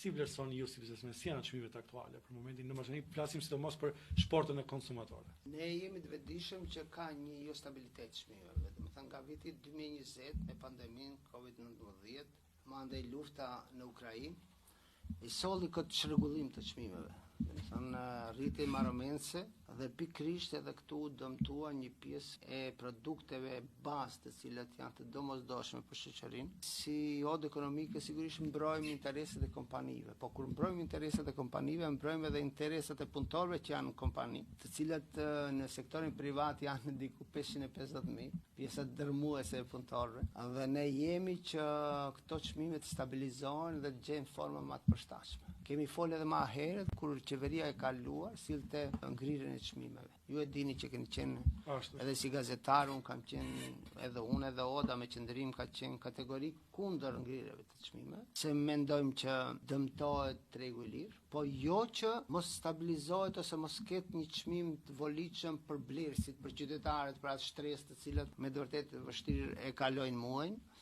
si vlerësoni ju si biznesmen si janë çmimet aktuale për momentin, domethënë flasim sidomos për shportën e konsumatorëve. Ne jemi të vetëdijshëm që ka një jo stabilitet çmimeve, domethënë nga viti 2020 me pandemin COVID-19, mandej lufta në Ukrainë, i solli këtë çrregullim të çmimeve. Domethënë rritje marrëmendse dhe pikërisht edhe këtu dëmtua një pjesë e produkteve bazë të cilat janë të domosdoshme për shoqërinë. Si odë ekonomike sigurisht mbrojmë interesat e kompanive, po kur mbrojmë interesat e kompanive, mbrojmë edhe interesat e punëtorëve që janë në kompani, të cilat në sektorin privat janë diku 550.000, pjesa dërmuese e punëtorëve. Dhe ne jemi që këto çmime të stabilizohen dhe të gjejnë forma më të përshtatshme. Kemi folë edhe më herët kur qeveria e kaluar sillte ngrirjen e çmimeve. Ju e dini që keni qenë edhe si gazetar, unë kam qenë edhe unë edhe Oda me qendrim ka qenë kategorik kundër ngrirjeve të çmimeve, se mendojmë që dëmtohet tregu i lirë, po jo që mos stabilizohet ose mos ketë një çmim të volitshëm për blerësit, për qytetarët, për atë shtresë të cilat me të vërtetë vështirë e kalojnë muajin.